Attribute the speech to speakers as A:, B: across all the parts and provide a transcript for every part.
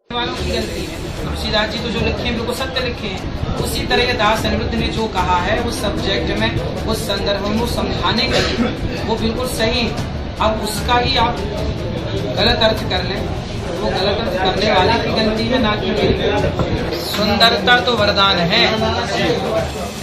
A: वालों की गलती है। तुलसीदास जी तो जो लिखे हैं बिल्कुल सत्य लिखे हैं। उसी तरह दास अनिरुद्ध ने जो कहा है उस सब्जेक्ट में, उस संदर्भ में समझाने के लिए वो बिल्कुल सही है। अब उसका ही आप गलत अर्थ कर लें, वो गलत अर्थ करने वाले की गलती है, ना कि मेरी। सुंदरता तो वरदान है,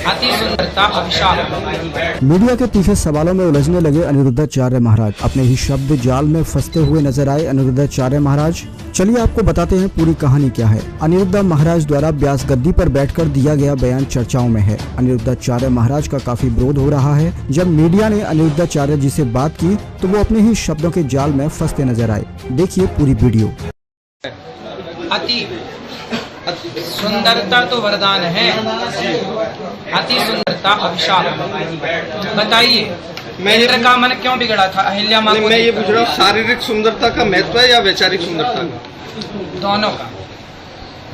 A: अति सुंदरता अभिशाप।
B: मीडिया के तीखे सवालों में उलझने लगे अनिरुद्धाचार्य महाराज। अपने ही शब्द जाल में फंसते हुए नजर आए अनिरुद्धाचार्य महाराज। चलिए आपको बताते हैं पूरी कहानी क्या है। अनिरुद्ध महाराज द्वारा व्यास गद्दी पर बैठकर दिया गया बयान चर्चाओं में है। अनिरुद्धाचार्य महाराज का काफी विरोध हो रहा है। जब मीडिया ने अनिरुद्धाचार्य जी से बात की तो वो अपने ही शब्दों के जाल में फंसते नजर आए। देखिए पूरी वीडियो।
A: अति सुंदरता तो वरदान है, अति सुंदरता अभिशाप। बताइए इंद्र का मन क्यों बिगड़ा था अहिल्या माँ को?
C: मैं ये पूछ रहा हूँ, शारीरिक सुंदरता का महत्व है या वैचारिक सुंदरता का?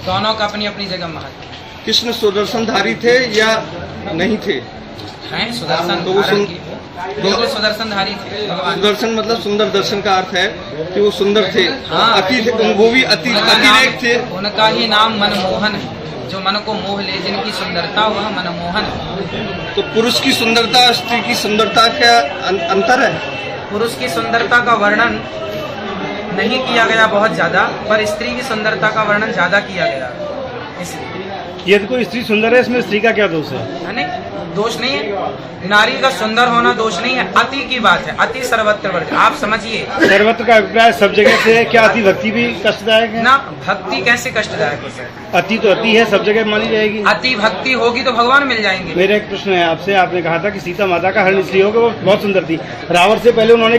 A: दोनों का अपनी अपनी जगह महत्व है।
C: कृष्ण सुदर्शनधारी थे या नहीं थे?
A: हैं सुदर्शन,
C: तो वो
A: बिल्कुल सुदर्शनधारी थे भगवान।
C: सुदर्शन मतलब सुंदर दर्शन का अर्थ है कि वो सुंदर थे।
A: हाँ,
C: अति थे, वो भी अतिरेक थे।
A: उनका ही नाम मनमोहन है, जो मन को मोह ले, जिनकी सुंदरता वह मनमोहन है।
C: तो पुरुष की सुंदरता स्त्री की सुंदरता क्या अंतर है?
A: पुरुष की सुंदरता का वर्णन नहीं किया गया बहुत ज्यादा, पर स्त्री की सुंदरता का वर्णन ज्यादा किया गया। इसलिए
D: यदि कोई स्त्री सुंदर है, इसमें स्त्री का क्या दोष है?
A: नहीं, दोष नहीं है। नारी का सुंदर होना दोष नहीं है, अति की बात है। अति सर्वत्र वर्ग, आप समझिए।
D: सर्वत्र का अभिप्राय सब जगह से है। क्या अति भक्ति भी कष्टदायक है?
A: ना, भक्ति कैसे कष्टदायक हो सकती?
D: अति तो अति है, सब जगह मानी जाएगी।
A: अति भक्ति होगी तो भगवान मिल जाएंगे।
D: मेरा एक प्रश्न है आपसे। आपने कहा था कि सीता माता का हरण इसलिए हो कि वो बहुत सुंदर थी। रावण से पहले उन्होंने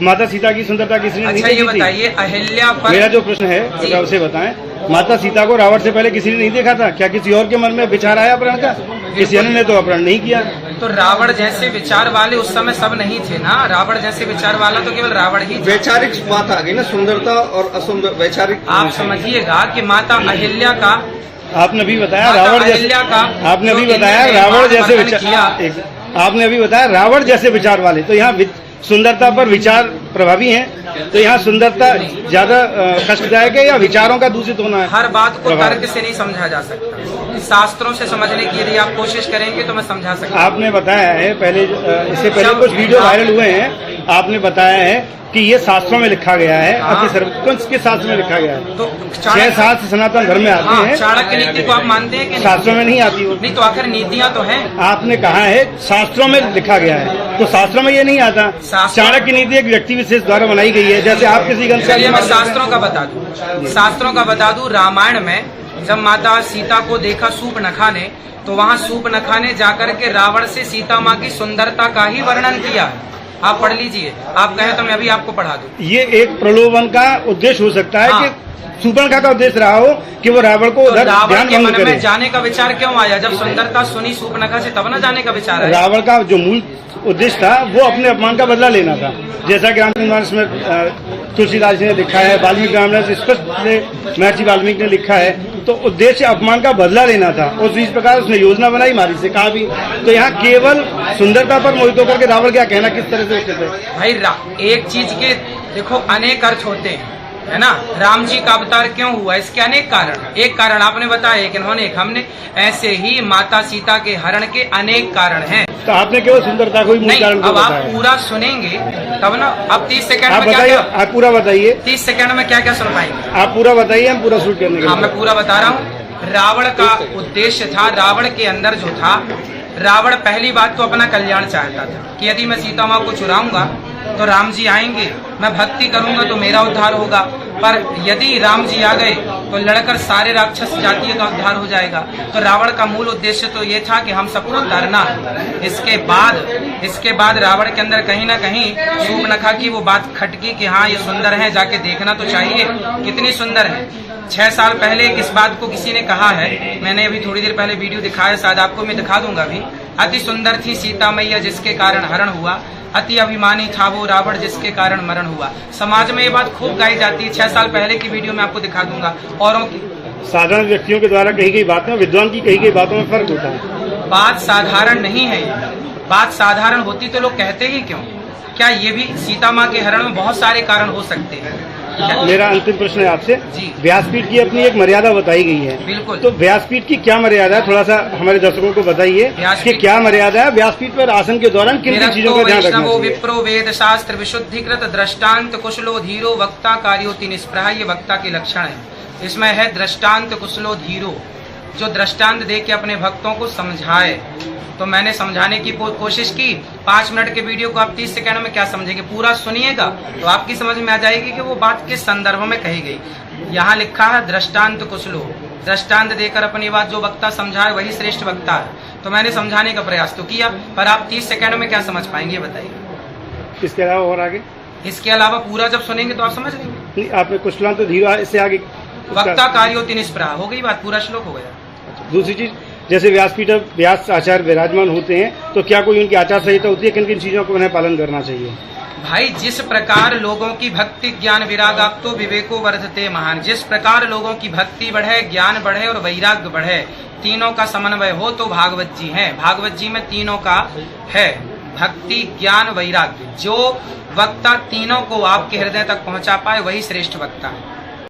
D: माता सीता की सुंदरता किसी ने नहीं
A: अच्छा, ये
D: देखी थी?
A: बताइए अहिल्या पर।
D: मेरा जो प्रश्न है अगर उसे बताएं, माता सीता को रावण से पहले किसी ने नहीं देखा था? क्या किसी और के मन में विचार आया अपहरण का? किसी अन्य ने तो अपहरण नहीं किया।
A: तो रावण जैसे विचार वाले उस समय सब नहीं थे ना। रावण जैसे विचार वाला तो केवल रावण ही था।
C: वैचारिक बात आ गई ना, सुंदरता और असुंदर वैचारिक।
A: आप समझिएगा कि माता अहिल्या का,
D: आपने भी बताया
A: माता
D: रावण जैसे,
A: अहिल्या का
D: आपने अभी
A: जो
D: बताया
A: इंद्र ने
D: रावण जैसे
A: वर्णन
D: विचार,
A: किया।
D: आपने अभी बताया रावण जैसे विचार वाले। तो यहाँ सुंदरता पर विचार प्रभावी हैं। तो यहाँ सुंदरता ज्यादा कष्टदायक है या विचारों का दूषित होना है?
A: हर बात को तर्क से नहीं समझा जा सकता, शास्त्रों से समझने की यदि आप कोशिश करेंगे तो मैं समझा सकता हूँ।
D: आपने बताया है पहले, इससे पहले कुछ वीडियो वायरल हुए हैं, आपने बताया है कि ये शास्त्रों में लिखा गया है। अति सर्वोत्कृष्ट के शास्त्र में लिखा गया है।
A: तो
D: 6 शास्त्र सनातन धर्म में आते हैं।
A: चाणक्य नीति को आप मानते हैं कि
D: शास्त्रों में नहीं आती वो।
A: नहीं, तो आखिर नीतियाँ तो हैं।
D: आपने कहा है शास्त्रों में लिखा गया है, तो शास्त्रों में ये नहीं आता। चाणक्य नीति एक व्यक्ति विशेष द्वारा बनाई गई है। जैसे आप किसी ग्रंथ
A: चलिए मैं शास्त्रों का बता दूं। रामायण में जब माता सीता को देखा सूर्पनखा ने, तो वहाँ सूर्पनखा ने जाकर के रावण से सीता माँ की सुंदरता का ही वर्णन किया है। आप पढ़ लीजिए, आप कहें तो मैं अभी आपको पढ़ा दूं।
D: ये एक प्रलोभन का उद्देश्य हो सकता है।
A: हाँ।
D: कि सूर्पनखा का उद्देश्य रहा हो कि वो रावण को
A: तो रावण के मन
D: करे।
A: में जाने का विचार क्यों आया? जब सुंदरता सुनी सूर्पनखा से तब न जाने का विचार आया।
D: रावण का जो मूल उद्देश्य था वो अपने अपमान का बदला लेना था। जैसा कि रामचंद्रमानस में तुलसीदास जी ने लिखा है, वाल्मीकि रामायण से स्पष्ट महर्षि वाल्मीकि ने लिखा है। तो उद्देश्य अपमान का बदला लेना था। उस इस प्रकार उसने योजना बनाई, मारी से कहा भी। तो यहाँ केवल सुंदरता पर मोहित होकर के रावण क्या कहना किस तरह से उचित है?
A: भाई एक चीज के देखो अनेक अर्थ होते हैं, है ना। राम जी का अवतार क्यों हुआ? इसके अनेक कारण। एक कारण आपने बताया, एक इन्होंने, एक हमने। ऐसे ही माता सीता के हरण के अनेक कारण हैं।
D: तो आपने केवल सुंदरता को ही मूल कारण
A: अब आप
D: बताया।
A: पूरा सुनेंगे तब ना। अब 30 सेकंड
D: आप
A: में
D: बताइए,
A: क्या,
D: आप पूरा बताइए।
A: 30 सेकंड में क्या क्या सुन पाएंगे?
D: आप पूरा बताइए, हम पूरा शूट करने के
A: हाँ,
D: लिए।
A: मैं पूरा बता रहा हूँ। रावण का उद्देश्य था, रावण के अंदर जो था, रावण पहली बात तो अपना कल्याण चाहता था कि यदि मैं सीता माँ को चुराऊंगा तो राम जी आएंगे, मैं भक्ति करूंगा तो मेरा उद्धार होगा। पर यदि राम जी आ गए तो लड़कर सारे राक्षस जातियों का उद्धार हो जाएगा। तो रावण का मूल उद्देश्य तो ये था कि हम सबको तरना है। इसके बाद रावण के अंदर कहीं ना कहीं सूर्पनखा की वो बात खटकी कि हाँ ये सुंदर है, जाके देखना तो चाहिए कितनी सुंदर है। 6 साल पहले इस बात को किसी ने कहा है, मैंने अभी थोड़ी देर पहले वीडियो दिखाया, शायद आपको मैं दिखा दूंगा भी। अति सुंदर थी सीता मैया जिसके कारण हरण हुआ, अति अभिमानी था वो रावण जिसके कारण मरण हुआ। समाज में ये बात खूब गाई जाती है। 6 साल पहले की वीडियो में आपको दिखा दूंगा। औरों की
D: साधारण व्यक्तियों के द्वारा कही गई बातें, विद्वान की कही गई बातों में फर्क होता है।
A: बात साधारण नहीं है। बात साधारण होती तो लोग कहते ही क्यों? क्या ये भी सीता माँ के हरण में बहुत सारे कारण हो सकते हैं।
D: मेरा अंतिम प्रश्न है आपसे।
A: जी।
D: व्यासपीठ की अपनी एक मर्यादा बताई गई है।
A: बिल्कुल।
D: तो व्यासपीठ की क्या मर्यादा है, थोड़ा सा हमारे दर्शकों को बताइए कि
A: व्यासपीठ-
D: क्या मर्यादा है व्यासपीठ पर आसन के दौरान किन किन चीजों का ध्यान रखना
A: वैष्णवो
D: चाहिए?
A: विप्रो वेद शास्त्र विशुद्धिकृत दृष्टांत कुशलो धीरो वक्ता कार्योति निष्प्रह, ये वक्ता के लक्षण है। इसमें है दृष्टांत कुशलो धीरो, जो दृष्टांत दे के अपने भक्तों को समझाए। तो मैंने समझाने की कोशिश की। 5 मिनट के वीडियो को आप 30 सेकंड में क्या समझेंगे, पूरा सुनिएगा तो आपकी समझ में आ जाएगी कि वो बात किस संदर्भ में कही गई। यहाँ लिखा है दृष्टांत कुशलो, दृष्टांत देकर अपनी बात जो वक्ता समझाए वही श्रेष्ठ वक्ता है। तो मैंने समझाने का प्रयास तो किया, पर आप 30 सेकंड में क्या समझ पाएंगे बताइए।
D: इसके अलावा और आगे?
A: इसके अलावा पूरा जब सुनेंगे तो आप समझ लेंगे।
D: नहीं, आपने कुशलांत तो धीरो, इससे आगे
A: वक्ता कार्योति निष्प्रह हो गई बात, पूरा श्लोक हो गया।
D: दूसरी चीज, जैसे व्यासपीठ व्यास आचार्य विराजमान होते हैं तो क्या कोई उनकी आचार संहिता होती है, किन किन चीजों को उन्हें पालन करना चाहिए?
A: भाई जिस प्रकार लोगों की भक्ति ज्ञान विरागाप्तो विवेको वर्धते महान, जिस प्रकार लोगों की भक्ति बढ़े, ज्ञान बढ़े और वैराग्य बढ़े, तीनों का समन्वय हो तो भागवत जी हैं। भागवत जी में तीनों का है, भक्ति ज्ञान वैराग्य। जो वक्ता तीनों को आपके हृदय तक पहुंचा पाए वही श्रेष्ठ वक्ता है।